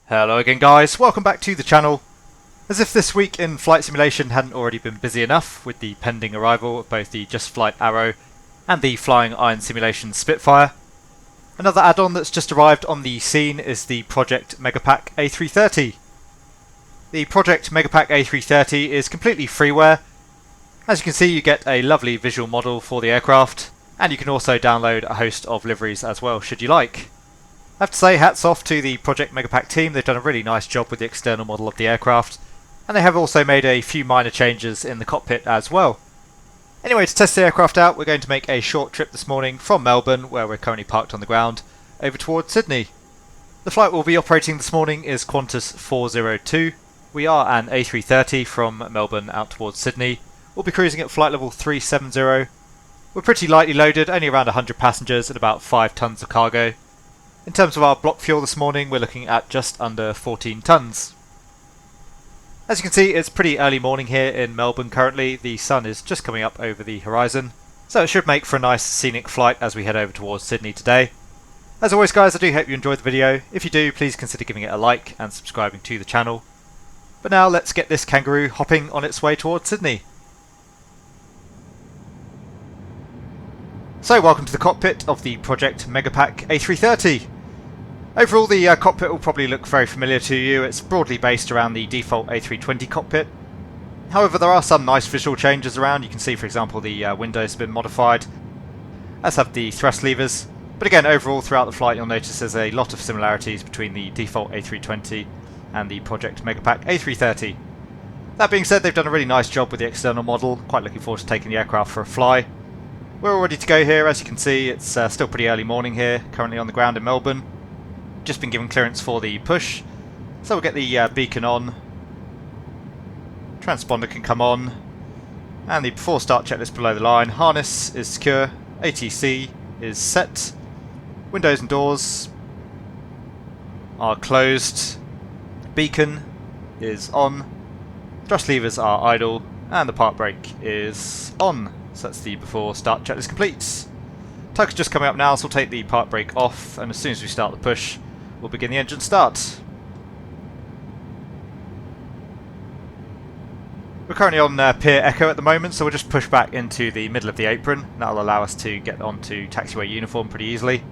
Hello again guys, welcome back to the channel. As if this week in flight simulation hadn't already been busy enough with the pending arrival of both the Just Flight Arrow and the Flying Iron Simulation Spitfire. Another add-on that's just arrived on the scene is the Project Megapack A330. The Project Megapack A330 is completely freeware. As you can see, you get a lovely visual model for the aircraft, and you can also download a host of liveries as well should you like. I have to say, hats off to the Project Megapack team. They've done a really nice job with the external model of the aircraft, and they have also made a few minor changes in the cockpit as well. Anyway, to test the aircraft out, we're going to make a short trip this morning from Melbourne, where we're currently parked on the ground, over towards Sydney. The flight we'll be operating this morning is Qantas 402. We are an A330 from Melbourne out towards Sydney. We'll be cruising at flight level 370. We're pretty lightly loaded, only around 100 passengers and about 5 tonnes of cargo. In terms of our block fuel this morning, we're looking at just under 14 tonnes. As you can see, it's pretty early morning here in Melbourne currently. The sun is just coming up over the horizon, so it should make for a nice scenic flight as we head over towards Sydney today. As always guys, I do hope you enjoyed the video. If you do, please consider giving it a like and subscribing to the channel. But now let's get this kangaroo hopping on its way towards Sydney. So welcome to the cockpit of the Project Megapack A330. Overall, the cockpit will probably look very familiar to you. It's broadly based around the default A320 cockpit. However, there are some nice visual changes around. You can see, for example, the windows have been modified, as have the thrust levers. But again, overall, throughout the flight, you'll notice there's a lot of similarities between the default A320 and the Project Megapack A330. That being said, they've done a really nice job with the external model. Quite looking forward to taking the aircraft for a fly. We're all ready to go here. As you can see, it's still pretty early morning here, currently on the ground in Melbourne. Just been given clearance for the push, so we'll get the beacon on, transponder can come on, and the before start checklist below the line. Harness is secure, ATC is set, windows and doors are closed, beacon is on, thrust levers are idle, and the park brake is on. So that's the before start checklist complete. Tugs just coming up now, so we'll take the park brake off, and as soon as we start the push, we'll begin the engine start. We're currently on Pier Echo at the moment, so we'll just push back into the middle of the apron. That'll allow us to get onto taxiway uniform pretty easily.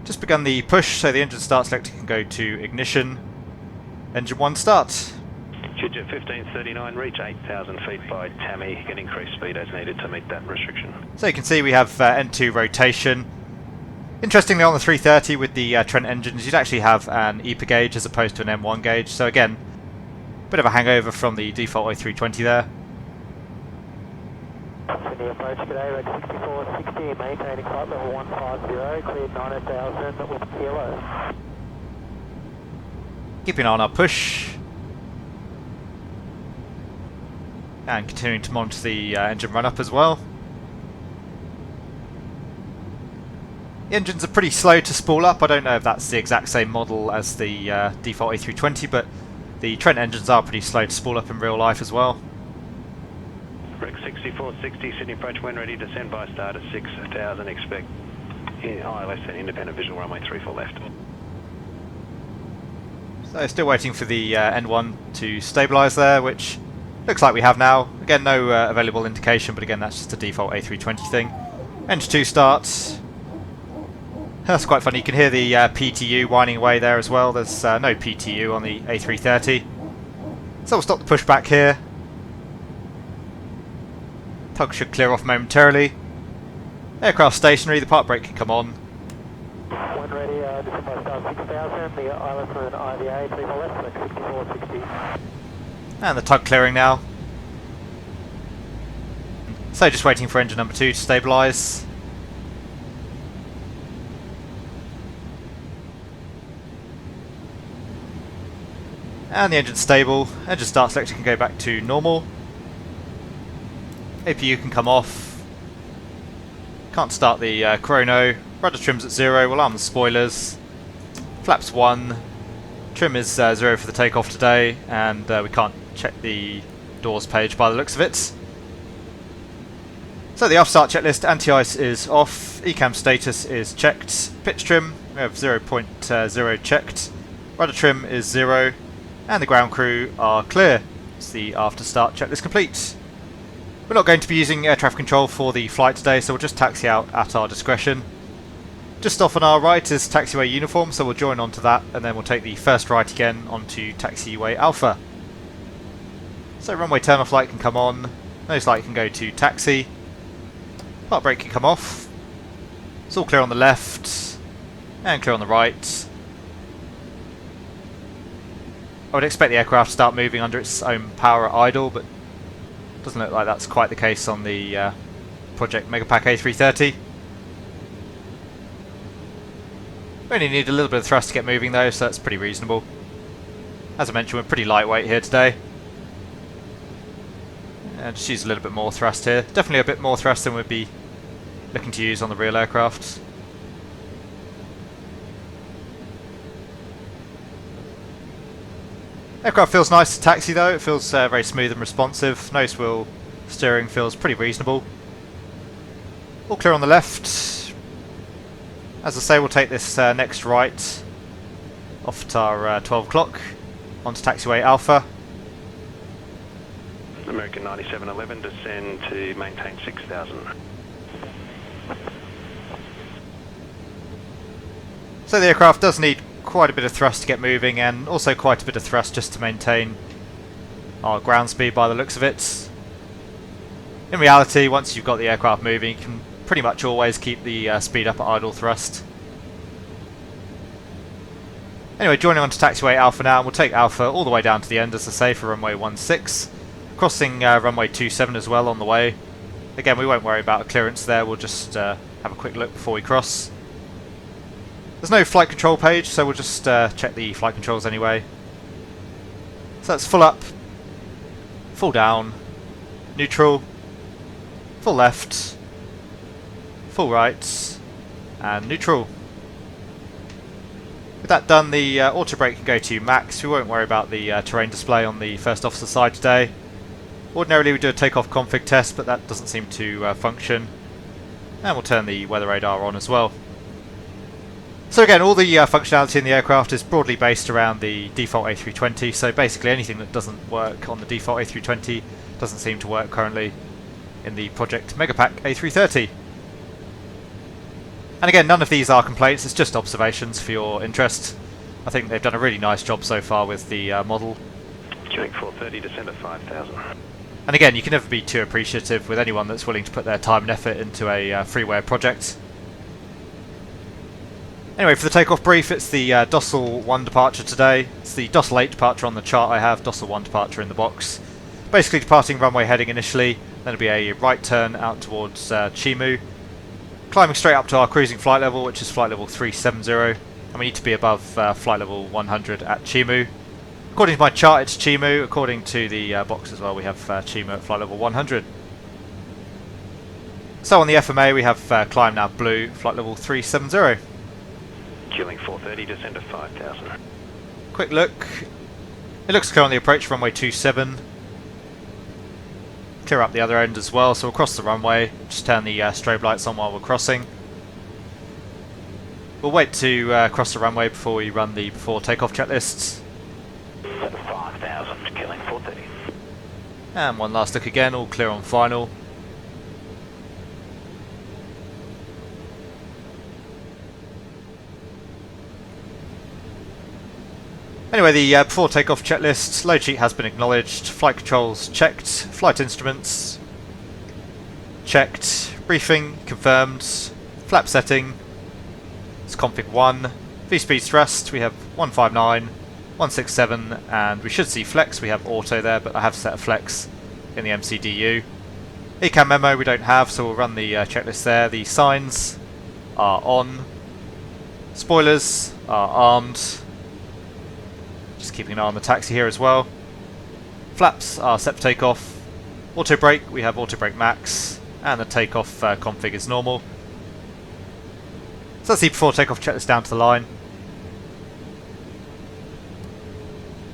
Just begun the push, so the engine start selector can go to ignition. Engine 1 start. Jet 1539, reach 8,000 feet by Tammy. You can increase speed as needed to meet that restriction. So you can see we have N2 rotation. Interestingly, on the 330 with the Trent engines, you'd actually have an EPA gauge as opposed to an M1 gauge. So again, a bit of a hangover from the default A320 there. Sydney approach today, red 6460, maintaining flight level 150, cleared 90,000 with kilo. Keeping an eye on our push. And continuing to monitor the engine run-up as well. The engines are pretty slow to spool up. I don't know if that's the exact same model as the default A320, but the Trent engines are pretty slow to spool up in real life as well. Rec 6460, Sydney approach when ready, descend by start at 6,000, expect ILS and independent visual runway 34 left. So still waiting for the N1 to stabilise there, which looks like we have now. Again, no available indication, but again, that's just a default A320 thing. Engine 2 starts. That's quite funny. You can hear the PTU whining away there as well. There's no PTU on the A330. So we'll stop the pushback here. Tug should clear off momentarily. Aircraft stationary, the park brake can come on. When ready, descend by start 6,000, the ILS and IVA, 34 left, rec 6460. And the tug clearing now. So just waiting for engine number 2 to stabilise. And the engine's stable. Engine start selector can go back to normal. APU can come off. Can't start the chrono. Rudder trim's at 0. We'll arm the spoilers. Flaps 1. Trim is 0 for the takeoff today, and we can't check the doors page by the looks of it. So the off-start checklist, anti-ice is off, ECAM status is checked, pitch trim, we have 0.0 checked, rudder trim is 0, and the ground crew are clear. It's the after-start checklist complete. We're not going to be using air traffic control for the flight today, so we'll just taxi out at our discretion. Just off on our right is taxiway uniform, so we'll join onto that, and then we'll take the first right again onto taxiway Alpha. So runway turn-off light can come on, nose light can go to taxi, park brake can come off. It's all clear on the left, and clear on the right. I would expect the aircraft to start moving under its own power at idle, but doesn't look like that's quite the case on the Project Megapack A330. We only need a little bit of thrust to get moving though, so that's pretty reasonable. As I mentioned, we're pretty lightweight here today. And just use a little bit more thrust here. Definitely a bit more thrust than we'd be looking to use on the real aircraft. Aircraft feels nice to taxi though, it feels very smooth and responsive. Nose wheel steering feels pretty reasonable. All clear on the left. As I say, we'll take this next right off at our 12 o'clock onto taxiway Alpha. American 9711, descend to maintain 6,000. So the aircraft does need quite a bit of thrust to get moving, and also quite a bit of thrust just to maintain our ground speed by the looks of it. In reality, once you've got the aircraft moving, you can pretty much always keep the speed up at idle thrust. Anyway, joining on to taxiway Alpha now, and we'll take Alpha all the way down to the end, as I say, for runway 16. Crossing runway 27 as well on the way. Again, we won't worry about a clearance there, we'll just have a quick look before we cross. There's no flight control page, so we'll just check the flight controls anyway. So that's full up, full down, neutral, full left, full right, and neutral. With that done, the auto brake can go to max. We won't worry about the terrain display on the first officer side today. Ordinarily we do a takeoff config test, but that doesn't seem to function. And we'll turn the weather radar on as well. So again, all the functionality in the aircraft is broadly based around the default A320, so basically anything that doesn't work on the default A320 doesn't seem to work currently in the Project Megapack A330. And again, none of these are complaints, it's just observations for your interest. I think they've done a really nice job so far with the model. Quebec 430, descend to 5,000. And again, you can never be too appreciative with anyone that's willing to put their time and effort into a freeware project. Anyway, for the takeoff brief, it's the Docile 1 departure today. It's the Docile 8 departure on the chart I have, Docile 1 departure in the box. Basically departing runway heading initially, then it'll be a right turn out towards Chimu. Climbing straight up to our cruising flight level, which is flight level 370, and we need to be above flight level 100 at Chimu. According to my chart, it's Chimu. According to the box as well, we have Chimu at flight level 100. So on the FMA, we have climb now blue, flight level 370. Quebec 430, descend to 5,000. Quick look. It looks clear on the approach, runway 27. Clear up the other end as well, so we'll cross the runway. Just turn the strobe lights on while we're crossing. We'll wait to cross the runway before we run the before takeoff checklists. 5,000, Quebec 430. And one last look again, all clear on final. Anyway, the before takeoff checklist, load sheet has been acknowledged, flight controls checked, flight instruments checked, briefing confirmed, flap setting, it's config 1, V-speed thrust, we have 159, 167, and we should see flex, we have auto there, but I have set a flex in the MCDU. ECAM memo we don't have, so we'll run the checklist there. The signs are on, spoilers are armed. Just keeping an eye on the taxi here as well. Flaps are set for takeoff. Auto brake, we have auto brake max, and the takeoff config is normal. So that's the before takeoff checklist down to the line.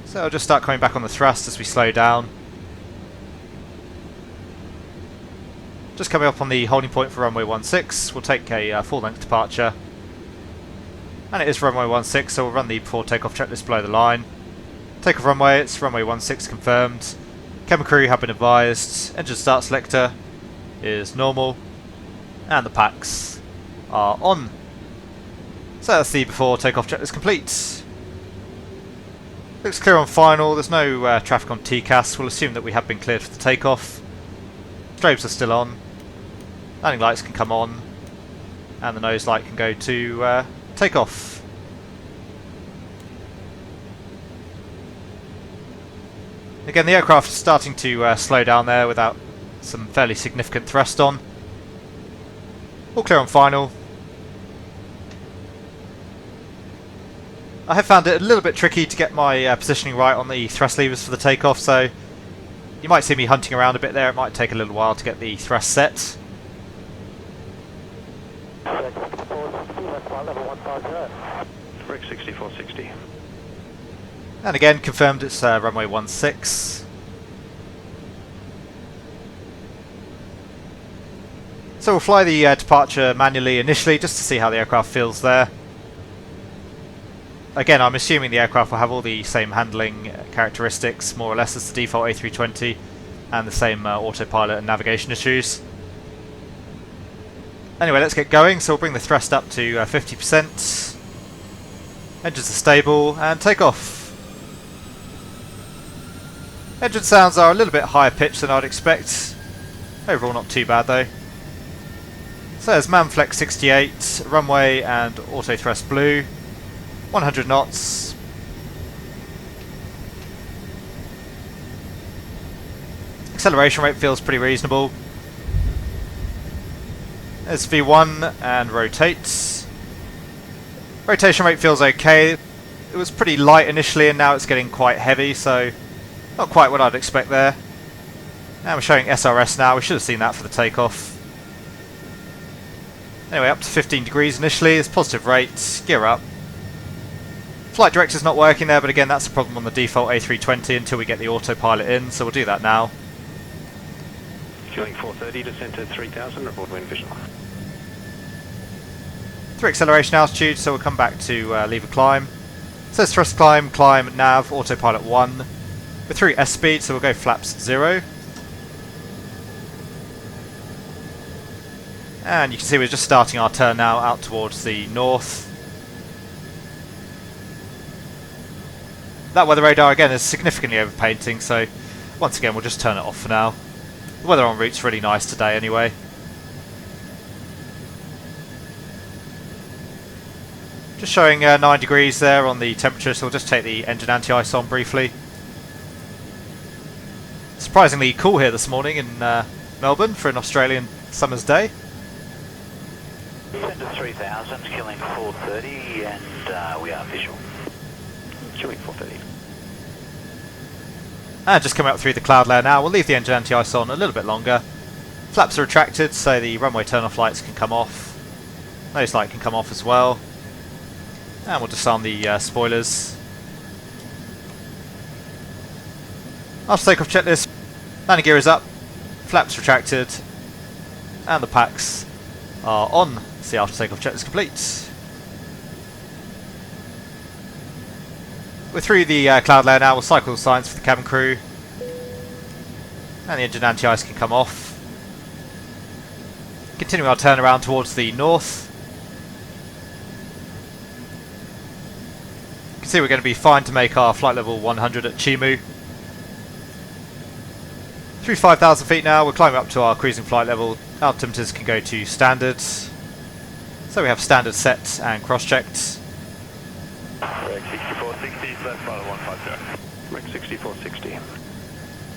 So I'll just start coming back on the thrust as we slow down. Just coming up on the holding point for runway 16, we'll take a full length departure. And it is runway 16, so we'll run the before takeoff checklist below the line. Takeoff runway, it's runway 16 confirmed. Cabin crew have been advised. Engine start selector is normal. And the packs are on. So that's the before takeoff checklist complete. Looks clear on final, there's no traffic on TCAS. We'll assume that we have been cleared for the takeoff. Strobes are still on. Landing lights can come on. And the nose light can go to takeoff. Again, the aircraft is starting to slow down there without some fairly significant thrust on. All clear on final. I have found it a little bit tricky to get my positioning right on the thrust levers for the takeoff, so you might see me hunting around a bit there. It might take a little while to get the thrust set. Rick 6460. And again, confirmed it's runway 16. So we'll fly the departure manually initially, just to see how the aircraft feels there. Again, I'm assuming the aircraft will have all the same handling characteristics, more or less, as the default A320, and the same autopilot and navigation issues. Anyway, let's get going. So we'll bring the thrust up to 50%. Engines are stable, and take off. Engine sounds are a little bit higher pitched than I'd expect. Overall not too bad though. So there's Manflex 68, runway and auto thrust blue. 100 knots. Acceleration rate feels pretty reasonable. There's V1 and rotates. Rotation rate feels okay. It was pretty light initially and now it's getting quite heavy, so not quite what I'd expect there. And we're showing SRS now. We should have seen that for the takeoff. Anyway, up to 15 degrees initially. It's positive rate. Gear up. Flight director's not working there, but again that's a problem on the default A320 until we get the autopilot in, so we'll do that now. Queuing 430, descent to 3000, report wind visual. 3 acceleration altitude, so we'll come back to lever climb. It says thrust climb, climb, nav, autopilot 1. We're through S speed, so we'll go flaps 0. And you can see we're just starting our turn now out towards the north. That weather radar again is significantly overpainting, so once again we'll just turn it off for now. The weather en route's really nice today anyway. Just showing 9 degrees there on the temperature, so we'll just take the engine anti-ice on briefly. Surprisingly cool here this morning in Melbourne for an Australian summer's day. Descend to 3000, killing 430, and we are visual. Queuing 430. And just coming up through the cloud layer now. We'll leave the engine anti-ice on a little bit longer. Flaps are retracted, so the runway turn-off lights can come off. Nose light can come off as well. And we'll disarm the spoilers. After takeoff checklist, landing gear is up, flaps retracted, and the packs are on. So the after takeoff checklist complete. We're through the cloud layer now. We'll cycle the signs for the cabin crew. And the engine anti-ice can come off. Continuing our turn around towards the north. You can see we're going to be fine to make our flight level 100 at Chimu. Through 5,000 feet now, we're climbing up to our cruising flight level. Altimeters can go to standard. So we have standard set and cross-checked. Rick 6460, flight pilot 150. Rick 6460.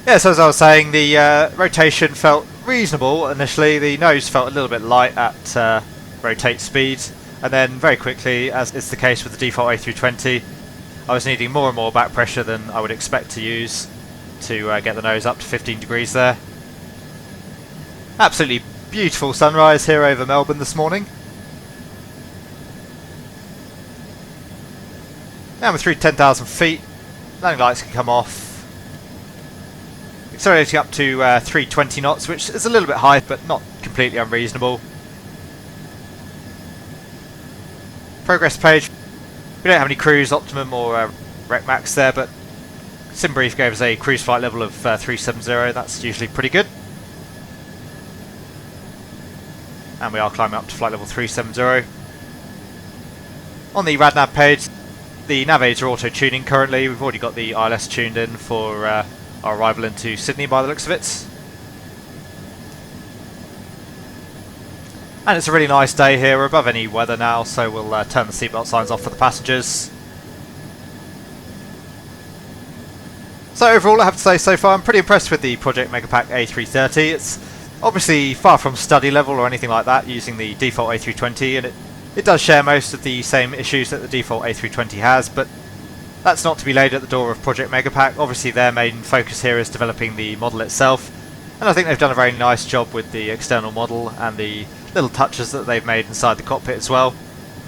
Yes, as I was saying, the rotation felt reasonable initially. The nose felt a little bit light at rotate speed, and then very quickly, as is the case with the default A320, I was needing more and more back pressure than I would expect to use to get the nose up to 15 degrees there. Absolutely beautiful sunrise here over Melbourne this morning. And we're through 10,000 feet. Landing lights can come off. accelerating up to 320 knots, which is a little bit high, but not completely unreasonable. Progress page. We don't have any cruise optimum or rec max there, but SimBrief gave us a cruise flight level of 370. That's usually pretty good. And we are climbing up to flight level 370. On the RadNav page, the nav aids are auto-tuning currently. We've already got the ILS tuned in for our arrival into Sydney by the looks of it. And it's a really nice day here. We're above any weather now, so we'll turn the seatbelt signs off for the passengers. So overall, I have to say so far I'm pretty impressed with the Project Megapack A330. It's obviously far from study level or anything like that using the default A320, and it does share most of the same issues that the default A320 has, but that's not to be laid at the door of Project Megapack. Obviously their main focus here is developing the model itself, and I think they've done a very nice job with the external model and the little touches that they've made inside the cockpit as well.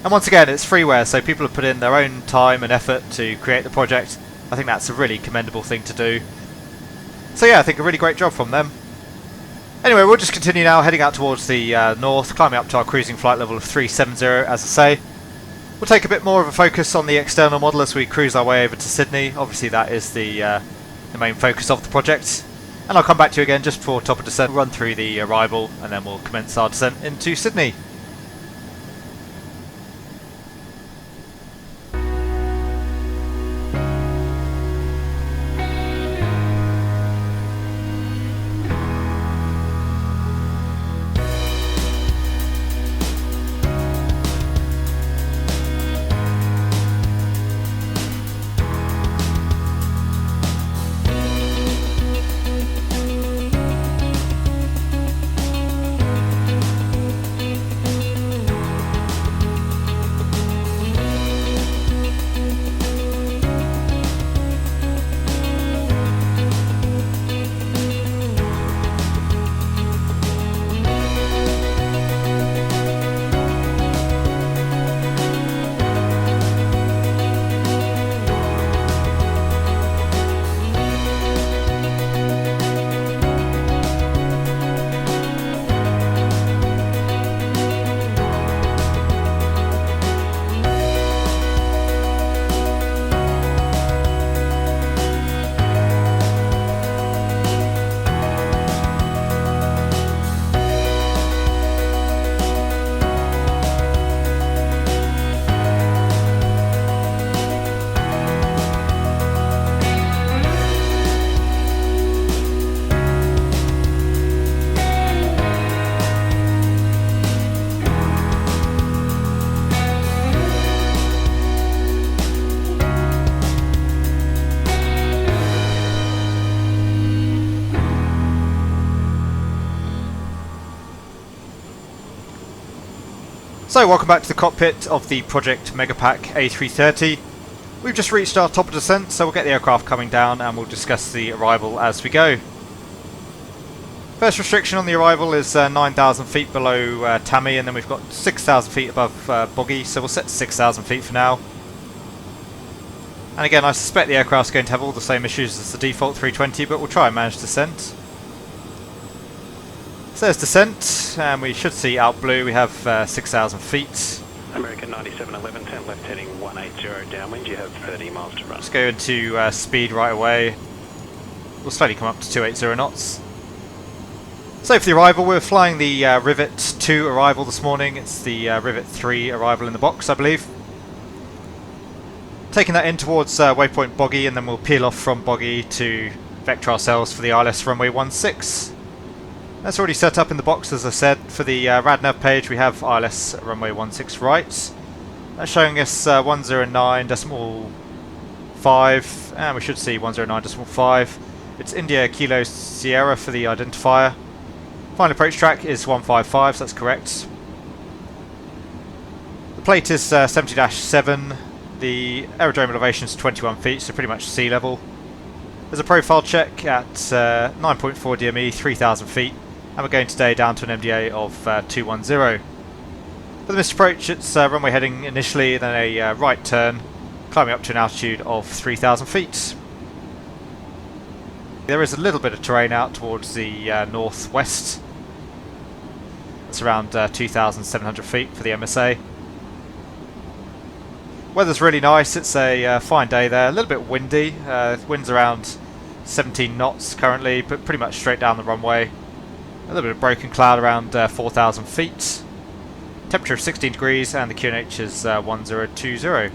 And once again, it's freeware, so people have put in their own time and effort to create the project. I think that's a really commendable thing to do. So yeah, I think a really great job from them. Anyway, we'll just continue now, heading out towards the north, climbing up to our cruising flight level of 370, as I say. We'll take a bit more of a focus on the external model as we cruise our way over to Sydney. Obviously that is the main focus of the project. And I'll come back to you again just before top of descent, run through the arrival, and then we'll commence our descent into Sydney. So welcome back to the cockpit of the Project Megapack A330. We've just reached our top of descent, so we'll get the aircraft coming down and we'll discuss the arrival as we go. First restriction on the arrival is 9,000 feet below Tammy, and then we've got 6,000 feet above Boggy, so we'll set 6,000 feet for now. And again, I suspect the aircraft's going to have all the same issues as the default 320, but we'll try and manage descent. So there's descent, and we should see out blue we have 6,000 feet. American 9711, 10 left heading 180 downwind, you have 30 miles to run. Let's go into speed right away. We'll slowly come up to 280 knots. So for the arrival, we're flying the Rivet 2 arrival this morning. It's the Rivet 3 arrival in the box, I believe. Taking that in towards waypoint Boggy, and then we'll peel off from Boggy to vector ourselves for the ILS runway 16. That's already set up in the box, as I said. For the RadNav page, we have ILS runway 16 right. That's showing us 109.5, and we should see 109.5. It's India Kilo Sierra for the identifier. Final approach track is 155, so that's correct. The plate is 70-7. The aerodrome elevation is 21 feet, so pretty much sea level. There's a profile check at 9.4 DME, 3,000 feet. And we're going today down to an MDA of 210. For the missed approach, it's runway heading initially, then a right turn, climbing up to an altitude of 3,000 feet. There is a little bit of terrain out towards the northwest. It's around 2,700 feet for the MSA. Weather's really nice, it's a fine day there, a little bit windy, wind's around 17 knots currently, but pretty much straight down the runway. A little bit of broken cloud around 4,000 feet. Temperature of 16 degrees and the QNH is 1020.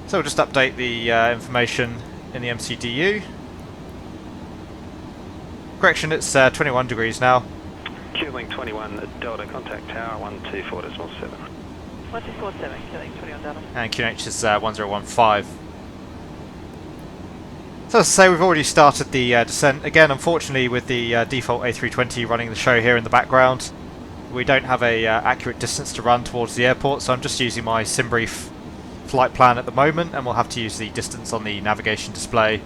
So we'll just update the information in the MCDU. Correction, it's 21 degrees now. Q-Link 21, Delta, contact tower 124.7. 1247, Q-Link 21 Delta. And QNH is 1015. So as I say, we've already started the descent. Again, unfortunately, with the default A320 running the show here in the background, we don't have a accurate distance to run towards the airport, so I'm just using my SimBrief flight plan at the moment, and we'll have to use the distance on the navigation display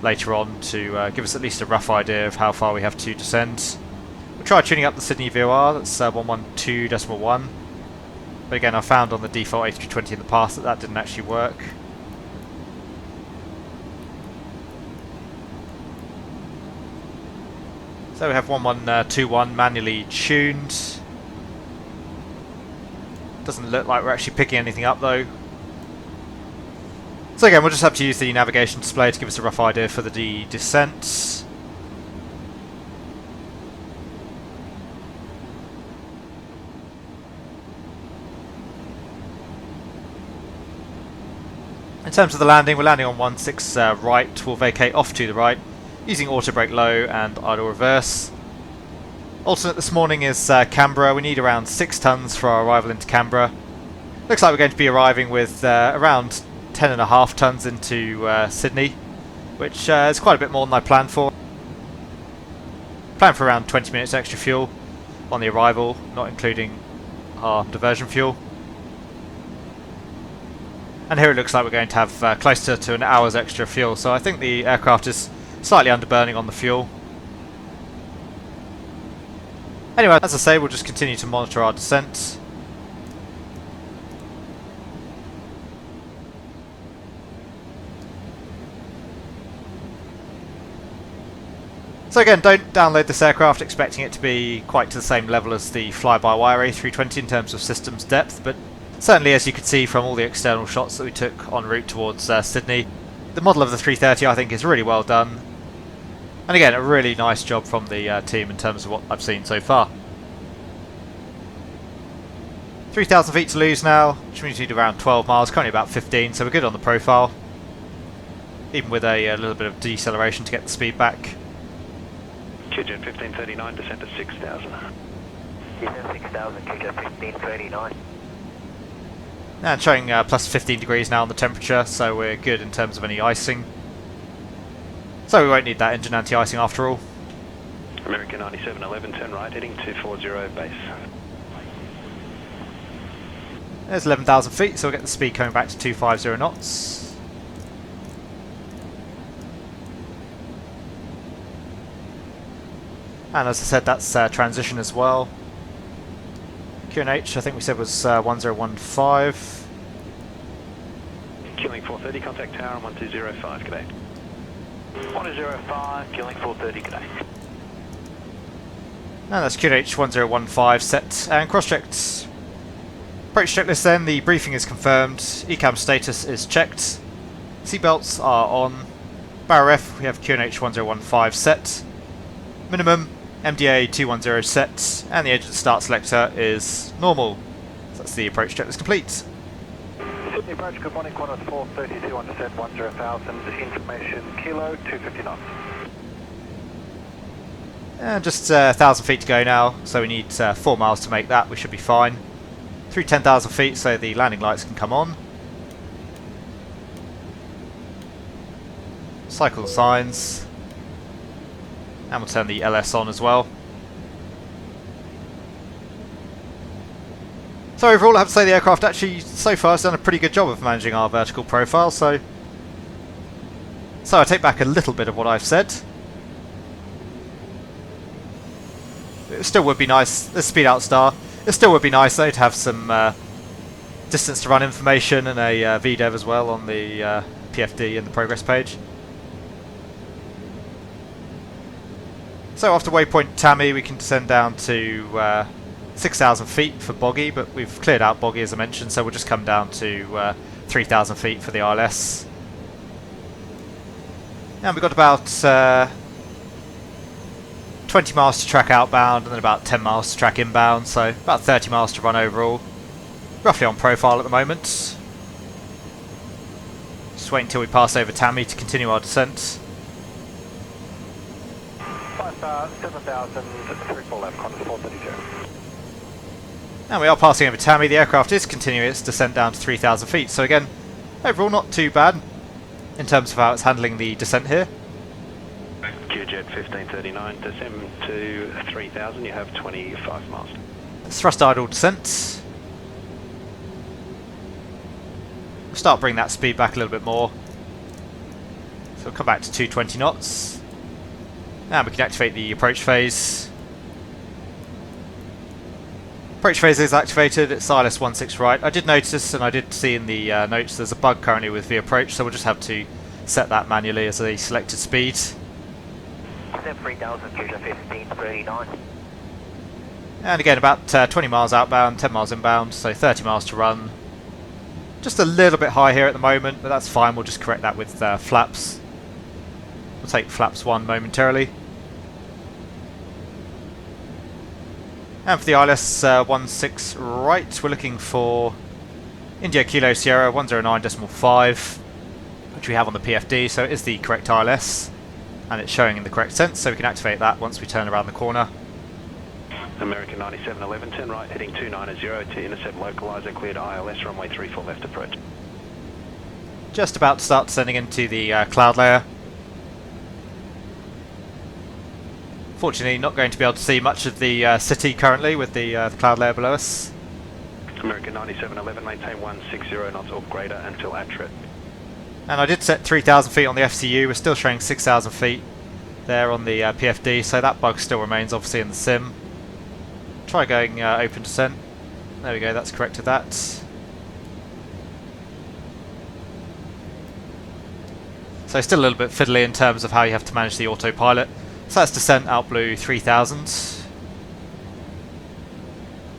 later on to give us at least a rough idea of how far we have to descend. We'll try tuning up the Sydney VOR, that's 112.1, but again I found on the default A320 in the past that that didn't actually work. So we have 1121 manually tuned. Doesn't look like we're actually picking anything up though. So again, we'll just have to use the navigation display to give us a rough idea for the descent. In terms of the landing, we're landing on 16 right. We'll vacate off to the right, using auto brake low and idle reverse. Alternate this morning is Canberra. We need around 6 tons for our arrival into Canberra. Looks like we're going to be arriving with around 10.5 tons into Sydney, which is quite a bit more than I planned for. Planned for around 20 minutes extra fuel on the arrival, not including our diversion fuel. And here it looks like we're going to have closer to an hour's extra fuel, so I think the aircraft is slightly underburning on the fuel. Anyway, as I say, we'll just continue to monitor our descent. So again, don't download this aircraft expecting it to be quite to the same level as the fly-by-wire A320 in terms of systems depth, but certainly, as you could see from all the external shots that we took en route towards Sydney, the model of the 330 I think is really well done. And again, a really nice job from the team in terms of what I've seen so far. 3,000 feet to lose now, which means we need around 12 miles, currently about 15, so we're good on the profile. Even with a little bit of deceleration to get the speed back. QJet 1539, descent to 6,000. Descent 6,000, QJet 1539. And showing plus 15 degrees now on the temperature, so we're good in terms of any icing. So we won't need that engine anti-icing after all. American 9711, turn right, heading 240 base. There's 11,000 feet, so we'll get the speed coming back to 250 knots. And as I said, that's transition as well. QNH, I think we said was 1015. Q-Link 430, contact tower on 1205, g'day. 105, Q-Link 430, g'day. And that's QNH 1015 set and cross-checked. Approach checklist then, the briefing is confirmed, ECAM status is checked, seatbelts are on, barrier F we have QNH 1015 set, minimum MDA 210 set, and the engine start selector is normal. So that's the approach checklist complete. Sydney approach, good morning, Qantas 432 on descent 10,000, information kilo 250 knots. And just 1,000 feet to go now, so we need 4 miles to make that, we should be fine. Through 10,000 feet so the landing lights can come on. Cycle signs. And we'll turn the LS on as well. So overall I have to say the aircraft actually so far has done a pretty good job of managing our vertical profile, so I take back a little bit of what I've said. It still would be nice, the speed out star, it still would be nice though to have some distance to run information and a VDEV as well on the PFD in the progress page. So after waypoint Tammy we can descend down to 6,000 feet for boggy, but we've cleared out boggy as I mentioned, so we'll just come down to 3,000 feet for the ILS. And we've got about 20 miles to track outbound and then about 10 miles to track inbound, so about 30 miles to run overall. Roughly on profile at the moment. Just wait until we pass over Tammy to continue our descent. 7,000, 34 left, Qantas 432. And we are passing over Tammy. The aircraft is continuing its descent down to 3,000 feet, so again, overall not too bad in terms of how it's handling the descent here. QJet 1539, descend to 3,000, you have 25 miles. It's thrust idle descent. We'll start bringing that speed back a little bit more. So we'll come back to 220 knots. And we can activate the approach phase. Approach phase is activated, it's ILS 16 right. I did notice, and I did see in the notes, there's a bug currently with the approach, so we'll just have to set that manually as a selected speed. 3,000, 1539. And again, about 20 miles outbound, 10 miles inbound, so 30 miles to run. Just a little bit high here at the moment, but that's fine, we'll just correct that with flaps. We'll take flaps 1 momentarily. And for the ILS 16 right, we're looking for India Kilo Sierra 109.5, which we have on the PFD, so it is the correct ILS, and it's showing in the correct sense, so we can activate that once we turn around the corner. American 9711, turn right, heading 290 to intercept localizer, cleared ILS, runway 34 left approach. Just about to start descending into the cloud layer. Fortunately, not going to be able to see much of the city currently with the cloud layer below us. American 9711, maintain 160 knots or greater until at-trip. And I did set 3,000 feet on the FCU, we're still showing 6,000 feet there on the PFD, so that bug still remains obviously in the sim. Try going open descent. There we go, that's corrected that. So still a little bit fiddly in terms of how you have to manage the autopilot. So that's descent out blue 3,000.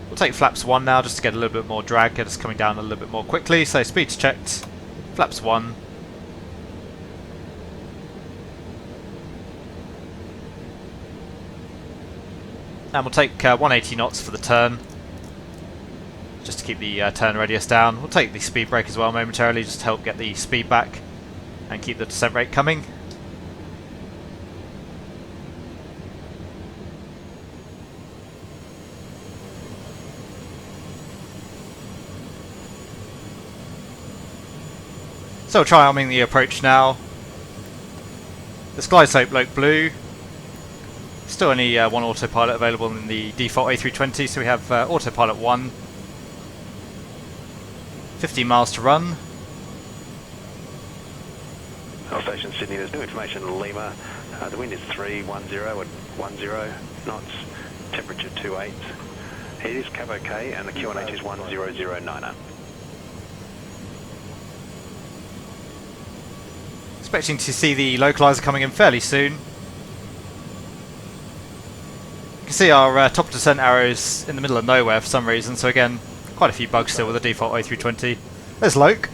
We'll take flaps 1 now just to get a little bit more drag, get us coming down a little bit more quickly. So speed's checked, flaps 1. And we'll take 180 knots for the turn, just to keep the turn radius down. We'll take the speed brake as well momentarily, just to help get the speed back and keep the descent rate coming. So we'll try arming the approach now. The glide slope looked blue. Still only one autopilot available in the default A330, so we have autopilot 1. 15 miles to run. Hull Station Sydney, there's new information in Lima. The wind is 310 at 10 knots, temperature 28. It is Cabo K and the QNH is 1009er. Expecting to see the localizer coming in fairly soon. You can see our top descent arrows in the middle of nowhere for some reason, so again, quite a few bugs still with the default A320. There's Loke.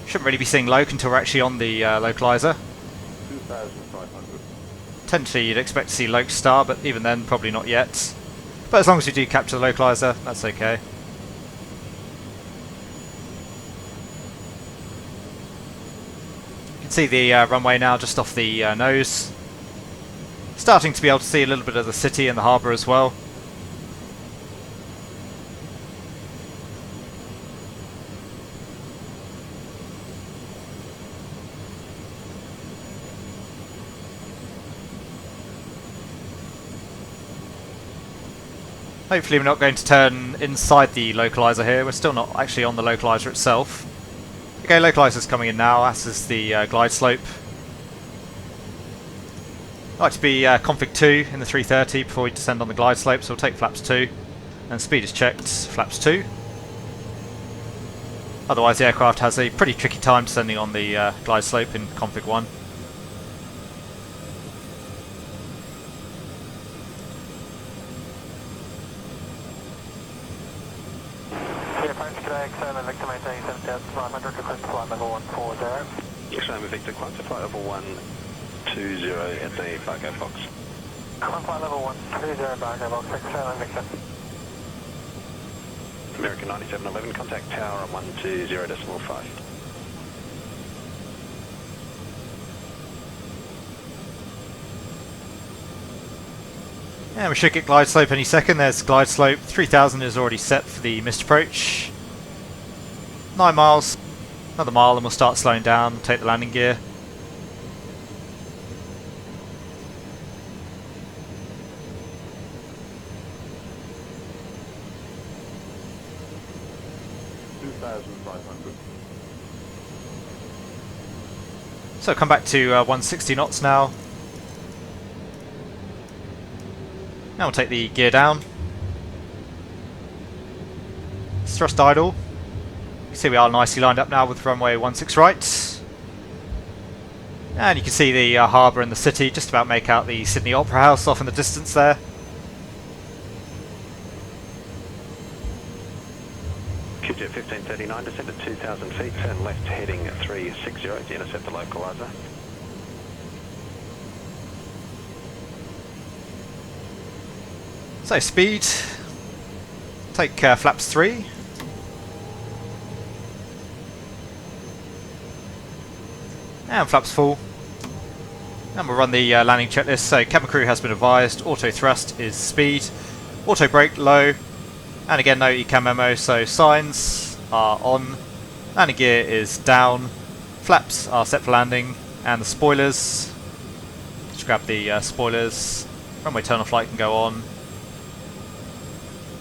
Shouldn't really be seeing Loke until we're actually on the localizer. 2,500. Potentially you'd expect to see Loke star, but even then probably not yet. But as long as we do capture the localizer, that's okay. You can see the runway now just off the nose. Starting to be able to see a little bit of the city and the harbour as well. Hopefully we're not going to turn inside the localizer here, we're still not actually on the localizer itself. Okay, localizer's coming in now, as is the glide slope. I'd like to be config 2 in the 330 before we descend on the glide slope, so we'll take flaps 2. And speed is checked, flaps 2. Otherwise the aircraft has a pretty tricky time descending on the glide slope in config 1. X-ray Victor, climb to flight level 120 at the Barco Fox. Climb flight level 120 Barco Fox, X-ray Victor. American 9711, contact tower on 120.5. And we should get glide slope any second. There's glide slope. 3000 is already set for the missed approach. 9 miles. Another mile and we'll start slowing down, take the landing gear. So come back to 160 knots now. Now we'll take the gear down. Thrust idle. You see we are nicely lined up now with runway 16 right. And you can see the harbour and the city, just about make out the Sydney Opera House off in the distance there. QJet 1539, descend at 2,000 feet, turn left heading 360 to intercept the localizer. So speed, take flaps 3. And flaps full. And we'll run the landing checklist. So cabin crew has been advised, auto thrust is speed, auto brake low, and again no ECAM memo, so signs are on, landing gear is down, flaps are set for landing, and the spoilers, just grab the spoilers, runway turn off light can go on,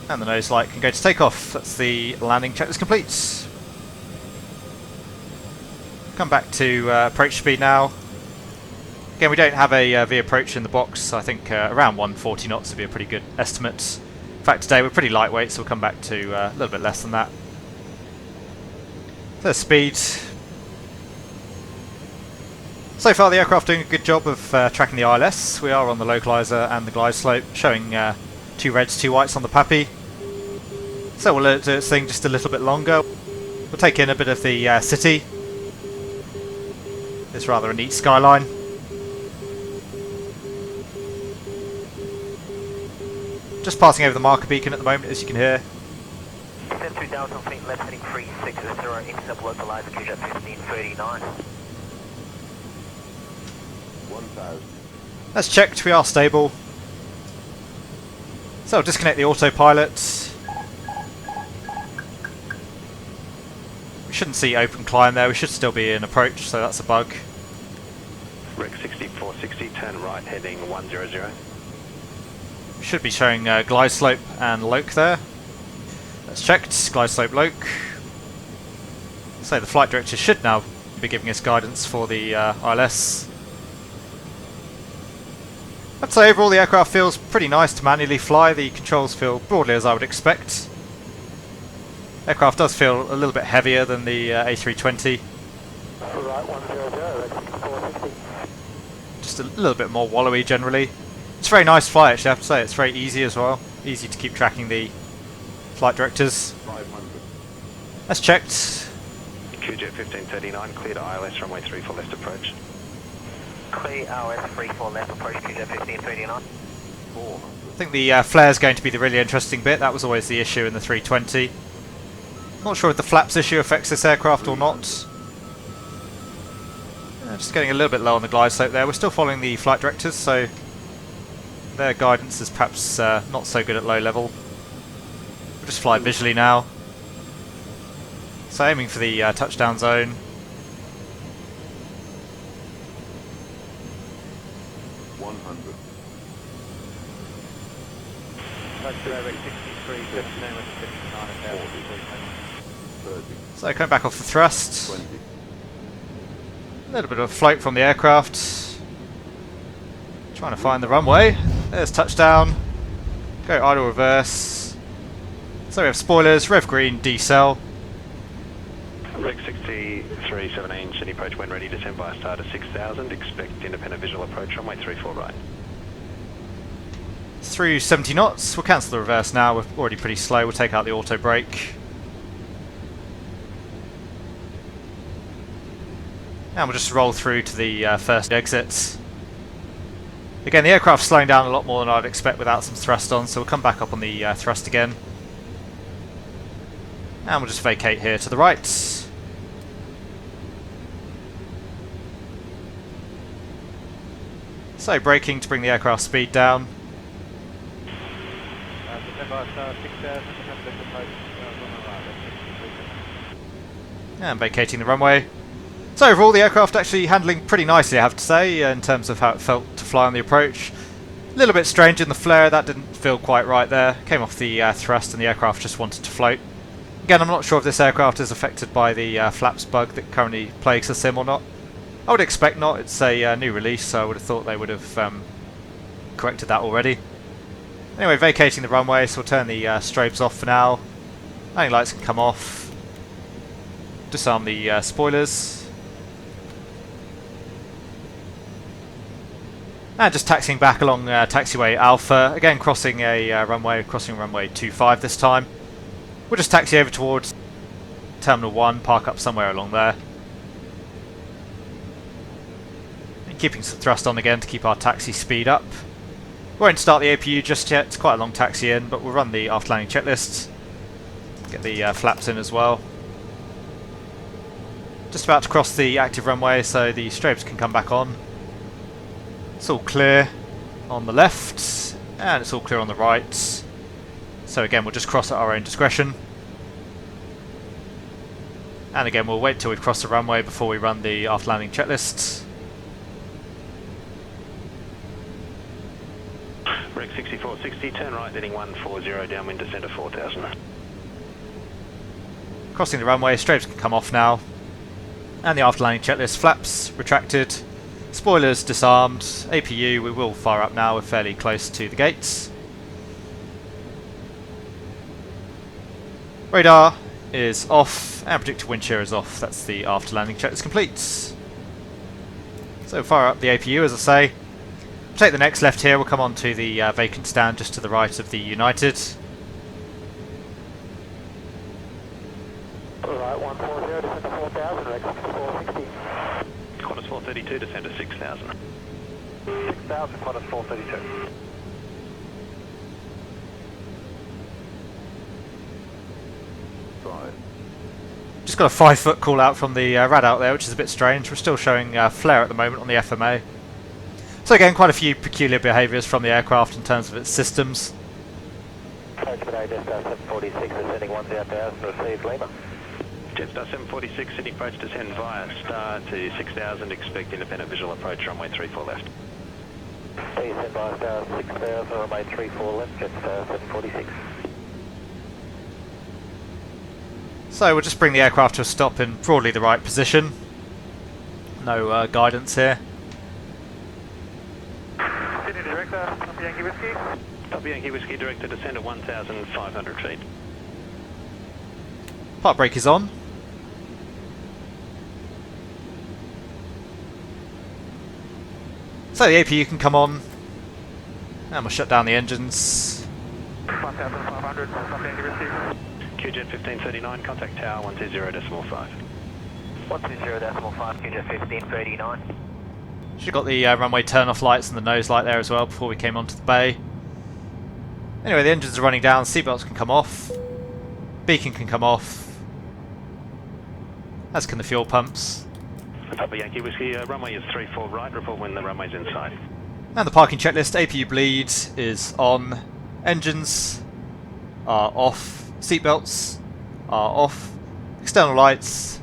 and the nose light can go to takeoff. That's the landing checklist complete. Come back to approach speed now. Again, we don't have a V approach in the box. I think around 140 knots would be a pretty good estimate. In fact, today we're pretty lightweight, so we'll come back to a little bit less than that. So speed. So far the aircraft doing a good job of tracking the ILS. We are on the localizer and the glide slope, showing 2 reds, 2 whites on the PAPI. So we'll let it do its thing just a little bit longer. We'll take in a bit of the city. It's rather a neat skyline. Just passing over the marker beacon at the moment, as you can hear. Descend 2,000 feet, left heading 360, intercept localizer, QJet 1539. 1,000. That's checked, we are stable. So I'll disconnect the autopilot. We shouldn't see open climb there, we should still be in approach, so that's a bug. Rec 6460, turn right heading 100. We should be showing glide slope and loc there. That's checked, glide slope loc. So the flight director should now be giving us guidance for the ILS. I'd say overall the aircraft feels pretty nice to manually fly. The controls feel broadly as I would expect. Aircraft does feel a little bit heavier than the A320. Right 100, 460. Just a little bit more wallowy generally. It's a very nice flight actually, I have to say. It's very easy as well. Easy to keep tracking the flight directors. 500. That's checked. QJet 1539, clear to ILS, runway 34 left approach. Clear ILS 34 left approach, QJet 1539. 400. I think the flare is going to be the really interesting bit. That was always the issue in the 320. Not sure if the flaps issue affects this aircraft or not. Just getting a little bit low on the glide slope there. We're still following the flight directors, so their guidance is perhaps not so good at low level. We'll just fly visually now. So aiming for the touchdown zone. 100. So coming back off the thrust. 20. A little bit of a float from the aircraft. Trying to find the runway. There's touchdown. Go idle reverse. So we have spoilers, rev green, decel. Rec 6317, Sydney approach when ready, descend by a start of 6000, expect independent visual approach, runway 34 right. Through 70 knots, we'll cancel the reverse now, we're already pretty slow, we'll take out the auto brake. And we'll just roll through to the first exit. Again, the aircraft's slowing down a lot more than I'd expect without some thrust on, so we'll come back up on the thrust again. And we'll just vacate here to the right. So braking to bring the aircraft speed down. And vacating the runway. So overall the aircraft actually handling pretty nicely, I have to say, in terms of how it felt to fly on the approach. A little bit strange in the flare, that didn't feel quite right there. Came off the thrust and the aircraft just wanted to float. Again, I'm not sure if this aircraft is affected by the flaps bug that currently plagues the sim or not. I would expect not, it's a new release, so I would have thought they would have corrected that already. Anyway, vacating the runway, so we'll turn the strobes off for now. Landing lights can come off. Disarm the spoilers. And just taxiing back along taxiway Alpha, again crossing runway 25 this time. We'll just taxi over towards Terminal 1, park up somewhere along there. And keeping some thrust on again to keep our taxi speed up. We won't start the APU just yet, it's quite a long taxi in, but we'll run the after landing checklists. Get the flaps in as well. Just about to cross the active runway so the strobes can come back on. It's all clear on the left, and it's all clear on the right. So again, we'll just cross at our own discretion. And again, we'll wait till we've crossed the runway before we run the after landing checklist. Rec 6460, turn right, heading 140, downwind descent of 4000. Crossing the runway, strobes can come off now. And the after landing checklist, flaps retracted. Spoilers disarmed, APU we will fire up now, we're fairly close to the gates. Radar is off and predicted wind shear is off, that's the after landing checklist complete. So fire up the APU as I say. We'll take the next left here, we'll come on to the vacant stand just to the right of the United. Right, 140, descend to 4000, Rex 6460. Qantas 432, descend to 6000. 6000, Qantas 432. Fine. Just got a 5-foot call out from the rad out there, which is a bit strange. We're still showing flare at the moment on the FMA. So again, quite a few peculiar behaviours from the aircraft in terms of its systems. Approach today, Jetstar 746, descending 10,000, received Lima. Jetstar 746, Sydney approach, descend via star to 6000, expect independent visual approach, runway 34 left. Descend via star 6000, runway 34 left, Jetstar 746. So we'll just bring the aircraft to a stop in broadly the right position. No guidance here. Sydney Director, Papa Yankee Whiskey. Papa Yankee Whiskey, director, descend at 1,500 feet. Park brake is on. So the APU can come on. And we'll shut down the engines. 1,500, Papa Yankee Whiskey. QJet 1539, contact tower 120.5. 120.5, QJet 1539. Should have got the runway turn-off lights and the nose light there as well before we came onto the bay. Anyway, the engines are running down, seatbelts can come off, beacon can come off, as can the fuel pumps. Papa Yankee Whiskey, runway is 34 right, report when the runway's inside. And the parking checklist, APU bleed is on, engines are off, seatbelts are off, external lights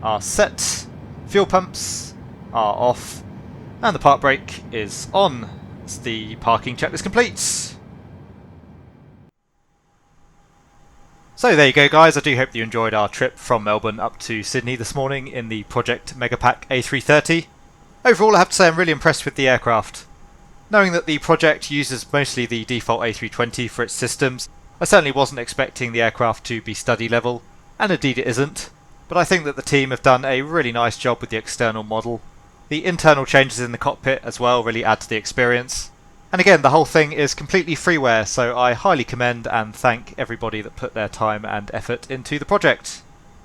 are set, fuel pumps are off, and the park brake is on. It's the parking checklist complete. So there you go guys, I do hope you enjoyed our trip from Melbourne up to Sydney this morning in the Project Megapack A330. Overall I have to say I'm really impressed with the aircraft. Knowing that the project uses mostly the default A320 for its systems, I certainly wasn't expecting the aircraft to be study level, and indeed it isn't. but I think that the team have done a really nice job with the external model. The internal changes in the cockpit as well really add to the experience. And again, the whole thing is completely freeware, so I highly commend and thank everybody that put their time and effort into the project.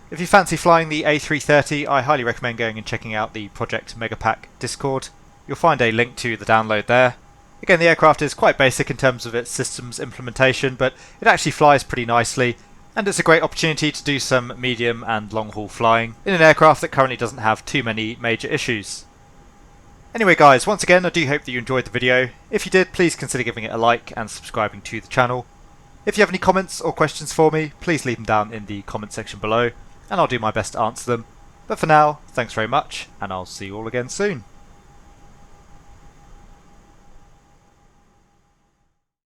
If you fancy flying the A330, I highly recommend going and checking out the Project Megapack Discord. You'll find a link to the download there. Again, the aircraft is quite basic in terms of its systems implementation, but it actually flies pretty nicely, and it's a great opportunity to do some medium and long haul flying in an aircraft that currently doesn't have too many major issues. Anyway guys, once again I do hope that you enjoyed the video. If you did, please consider giving it a like and subscribing to the channel. If you have any comments or questions for me, please leave them down in the comment section below, and I'll do my best to answer them. But for now, thanks very much, and I'll see you all again soon.